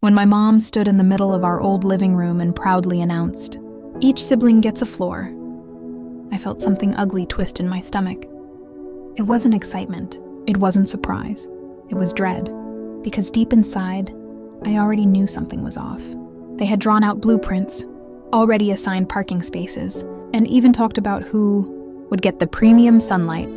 when my mom stood in the middle of our old living room and proudly announced, "Each sibling gets a floor." I felt something ugly twist in my stomach. It wasn't excitement. It wasn't surprise. It was dread, because deep inside, I already knew something was off. They had drawn out blueprints, already assigned parking spaces, and even talked about who would get the premium sunlight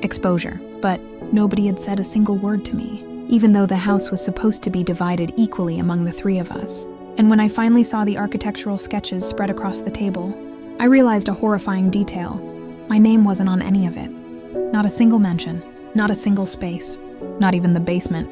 exposure, but nobody had said a single word to me, even though the house was supposed to be divided equally among the three of us. And when I finally saw the architectural sketches spread across the table, I realized a horrifying detail. My name wasn't on any of it. Not a single mention, not a single space, not even the basement.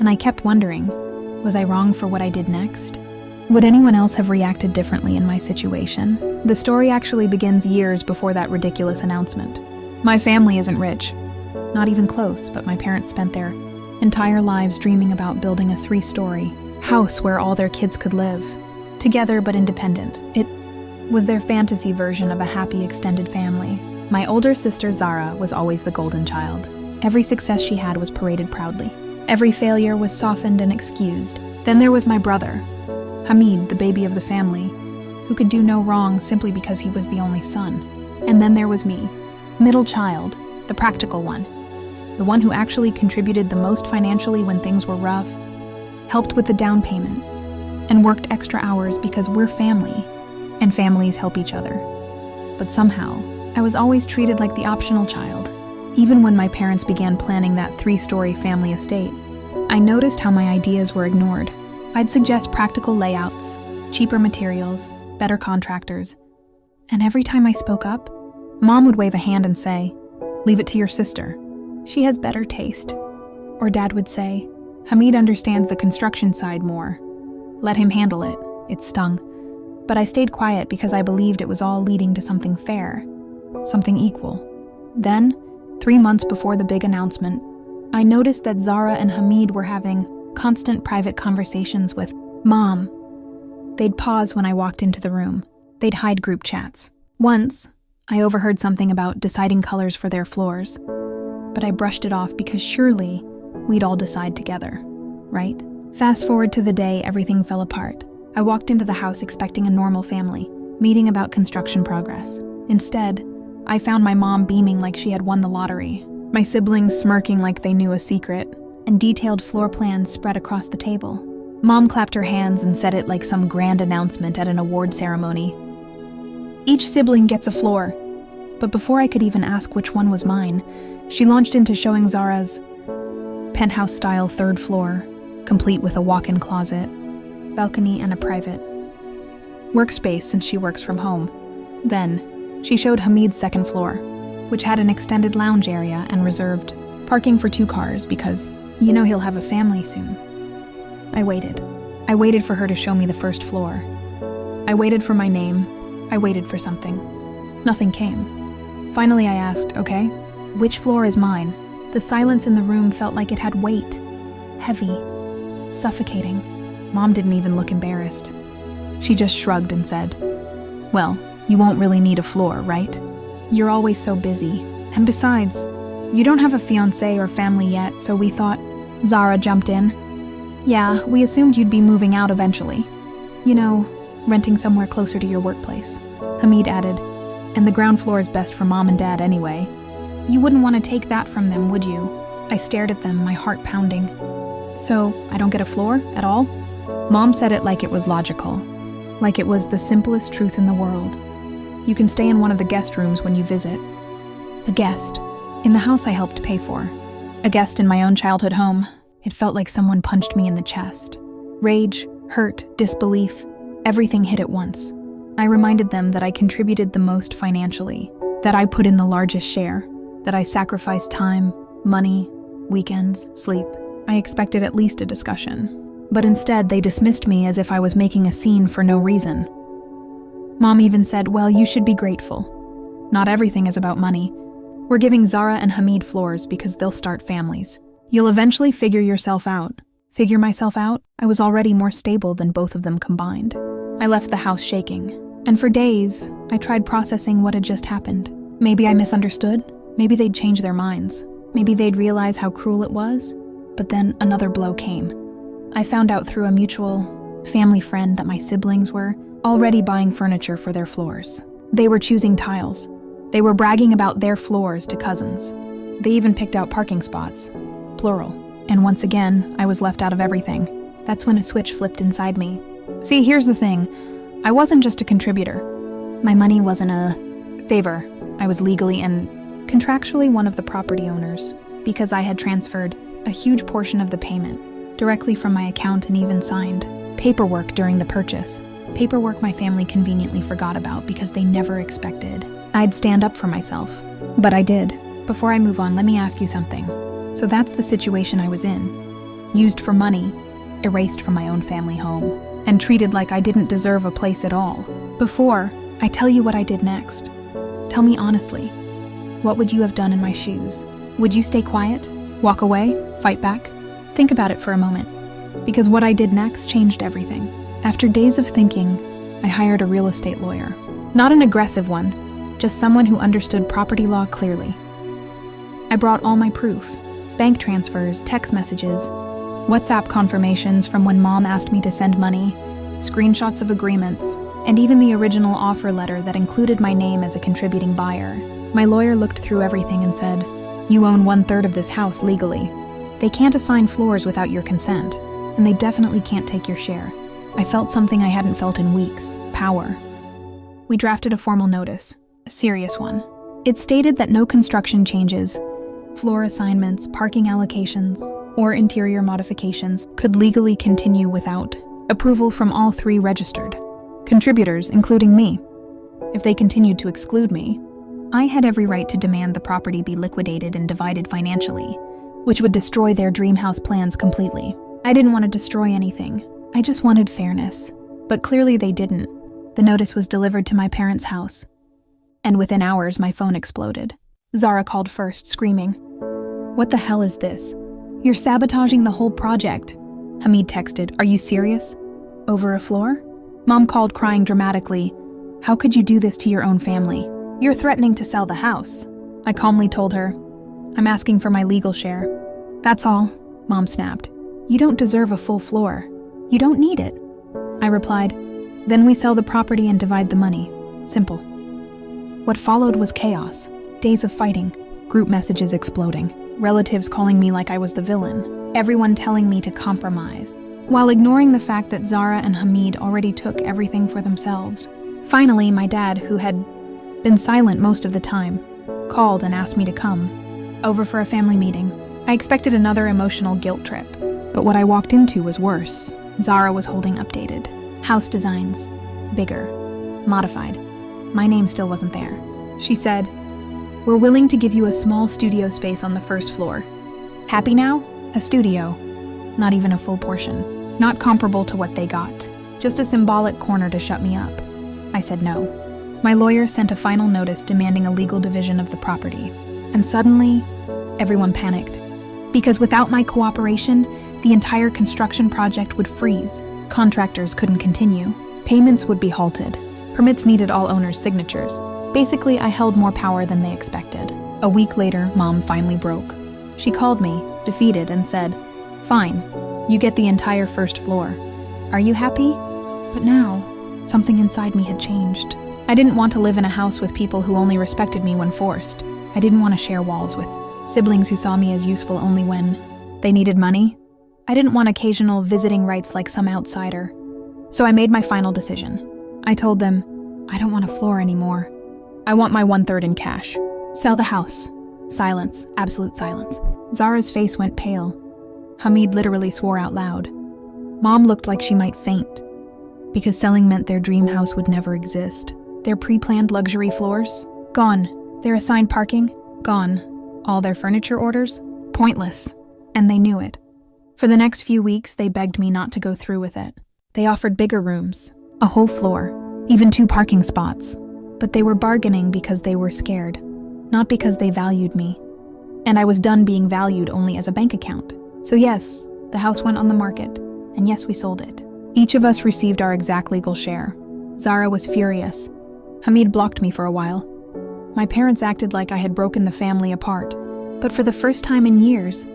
And I kept wondering, was I wrong for what I did next? Would anyone else have reacted differently in my situation? The story actually begins years before that ridiculous announcement. My family isn't rich, not even close, but my parents spent their entire lives dreaming about building a 3-story house where all their kids could live, together but independent. It was their fantasy version of a happy extended family. My older sister Zara was always the golden child. Every success she had was paraded proudly. Every failure was softened and excused. Then there was my brother, Hamid, the baby of the family, who could do no wrong simply because he was the only son. And then there was me, middle child, the practical one, the one who actually contributed the most financially when things were rough, helped with the down payment, and worked extra hours because we're family, and families help each other. But somehow, I was always treated like the optional child. Even when my parents began planning that 3-story family estate, I noticed how my ideas were ignored. I'd suggest practical layouts, cheaper materials, better contractors. And every time I spoke up, Mom would wave a hand and say, "Leave it to your sister. She has better taste." Or Dad would say, "Hamid understands the construction side more. Let him handle it." It stung. But I stayed quiet because I believed it was all leading to something fair, something equal. Then, 3 months before the big announcement, I noticed that Zara and Hamid were having constant private conversations with Mom. They'd pause when I walked into the room. They'd hide group chats. Once, I overheard something about deciding colors for their floors, but I brushed it off because surely we'd all decide together, right? Fast forward to the day everything fell apart. I walked into the house expecting a normal family, meeting about construction progress. Instead, I found my mom beaming like she had won the lottery, my siblings smirking like they knew a secret, and detailed floor plans spread across the table. Mom clapped her hands and said it like some grand announcement at an award ceremony. "Each sibling gets a floor." But before I could even ask which one was mine, she launched into showing Zara's penthouse-style 3rd floor, complete with a walk-in closet, balcony, and a private workspace since she works from home. Then, she showed Hamid's 2nd floor, which had an extended lounge area and reserved parking for 2 cars because, you know, he'll have a family soon. I waited. I waited for her to show me the 1st floor. I waited for my name. I waited for something. Nothing came. Finally, I asked, "Okay, which floor is mine?" The silence in the room felt like it had weight. Heavy. Suffocating. Mom didn't even look embarrassed. She just shrugged and said, "Well, you won't really need a floor, right? You're always so busy. And besides, you don't have a fiancé or family yet, so we thought..." Zara jumped in. "Yeah, we assumed you'd be moving out eventually. You know, renting somewhere closer to your workplace." Hamid added, "And the ground floor is best for Mom and Dad anyway. You wouldn't want to take that from them, would you?" I stared at them, my heart pounding. "So, I don't get a floor at all?" Mom said it like it was logical, like it was the simplest truth in the world. "You can stay in one of the guest rooms when you visit." A guest, in the house I helped pay for. A guest in my own childhood home. It felt like someone punched me in the chest. Rage, hurt, disbelief, everything hit at once. I reminded them that I contributed the most financially, that I put in the largest share, that I sacrificed time, money, weekends, sleep. I expected at least a discussion. But instead, they dismissed me as if I was making a scene for no reason. Mom even said, "Well, you should be grateful. Not everything is about money. We're giving Zara and Hamid floors because they'll start families. You'll eventually figure yourself out." Figure myself out? I was already more stable than both of them combined. I left the house shaking. And for days, I tried processing what had just happened. Maybe I misunderstood. Maybe they'd change their minds. Maybe they'd realize how cruel it was. But then another blow came. I found out through a mutual family friend that my siblings were already buying furniture for their floors. They were choosing tiles. They were bragging about their floors to cousins. They even picked out parking spots, plural. And once again, I was left out of everything. That's when a switch flipped inside me. See, here's the thing. I wasn't just a contributor. My money wasn't a favor. I was legally and contractually one of the property owners because I had transferred a huge portion of the payment directly from my account and even signed paperwork during the purchase. Paperwork my family conveniently forgot about because they never expected I'd stand up for myself. But I did. Before I move on, let me ask you something. So that's the situation I was in. Used for money, erased from my own family home, and treated like I didn't deserve a place at all. Before I tell you what I did next, tell me honestly, what would you have done in my shoes? Would you stay quiet? Walk away? Fight back? Think about it for a moment, because what I did next changed everything. After days of thinking, I hired a real estate lawyer. Not an aggressive one, just someone who understood property law clearly. I brought all my proof, bank transfers, text messages, WhatsApp confirmations from when Mom asked me to send money, screenshots of agreements, and even the original offer letter that included my name as a contributing buyer. My lawyer looked through everything and said, "You own 1/3 of this house legally. They can't assign floors without your consent, and they definitely can't take your share." I felt something I hadn't felt in weeks: power. We drafted a formal notice, a serious one. It stated that no construction changes, floor assignments, parking allocations, or interior modifications could legally continue without approval from all 3 registered contributors, including me. If they continued to exclude me, I had every right to demand the property be liquidated and divided financially, which would destroy their dream house plans completely. I didn't want to destroy anything. I just wanted fairness. But clearly they didn't. The notice was delivered to my parents' house, and within hours my phone exploded. Zara called first, screaming, "What the hell is this? You're sabotaging the whole project." Hamid texted, "Are you serious? Over a floor?" Mom called, crying dramatically, "How could you do this to your own family? You're threatening to sell the house." I calmly told her, "I'm asking for my legal share." "That's all," Mom snapped. "You don't deserve a full floor. You don't need it." I replied, "Then we sell the property and divide the money. Simple." What followed was chaos. Days of fighting, group messages exploding, relatives calling me like I was the villain, everyone telling me to compromise, while ignoring the fact that Zara and Hamid already took everything for themselves. Finally, my dad, who had been silent most of the time, called and asked me to come over for a family meeting. I expected another emotional guilt trip, but what I walked into was worse. Zara was holding updated house designs, bigger, modified. My name still wasn't there. She said, "We're willing to give you a small studio space on the first floor. Happy now? A studio. Not even a full portion. Not comparable to what they got. Just a symbolic corner to shut me up." I said no. My lawyer sent a final notice demanding a legal division of the property. And suddenly, everyone panicked. Because without my cooperation, the entire construction project would freeze. Contractors couldn't continue. Payments would be halted. Permits needed all owners' signatures. Basically, I held more power than they expected. A week later, Mom finally broke. She called me, defeated, and said, "Fine, you get the entire first floor. Are you happy?" But now, something inside me had changed. I didn't want to live in a house with people who only respected me when forced. I didn't want to share walls with siblings who saw me as useful only when they needed money. I didn't want occasional visiting rights like some outsider. So I made my final decision. I told them, I don't want a floor anymore. I want my 1/3 in cash. Sell the house. Silence, absolute silence. Zara's face went pale. Hamid literally swore out loud. Mom looked like she might faint, because selling meant their dream house would never exist. Their pre-planned luxury floors? Gone. Their assigned parking? Gone. All their furniture orders? Pointless. And they knew it. For the next few weeks, they begged me not to go through with it. They offered bigger rooms, a whole floor, even 2 parking spots. But they were bargaining because they were scared, not because they valued me. And I was done being valued only as a bank account. So yes, the house went on the market, and yes, we sold it. Each of us received our exact legal share. Zara was furious. Hamid blocked me for a while. My parents acted like I had broken the family apart. But for the first time in years,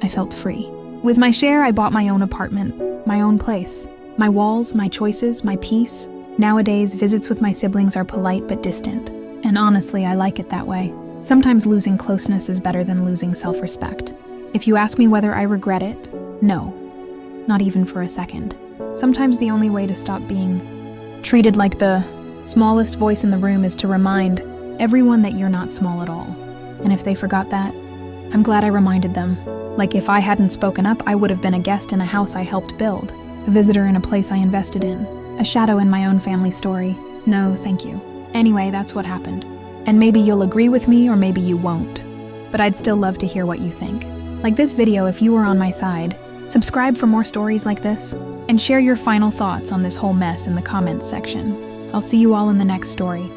I felt free. With my share, I bought my own apartment, my own place. My walls, my choices, my peace. Nowadays, visits with my siblings are polite but distant. And honestly, I like it that way. Sometimes losing closeness is better than losing self-respect. If you ask me whether I regret it, no. Not even for a second. Sometimes the only way to stop being treated like the smallest voice in the room is to remind everyone that you're not small at all. And if they forgot that, I'm glad I reminded them. Like if I hadn't spoken up, I would have been a guest in a house I helped build, a visitor in a place I invested in, a shadow in my own family story. No, thank you. Anyway, that's what happened. And maybe you'll agree with me or maybe you won't. But I'd still love to hear what you think. Like this video if you were on my side. Subscribe for more stories like this, and share your final thoughts on this whole mess in the comments section. I'll see you all in the next story.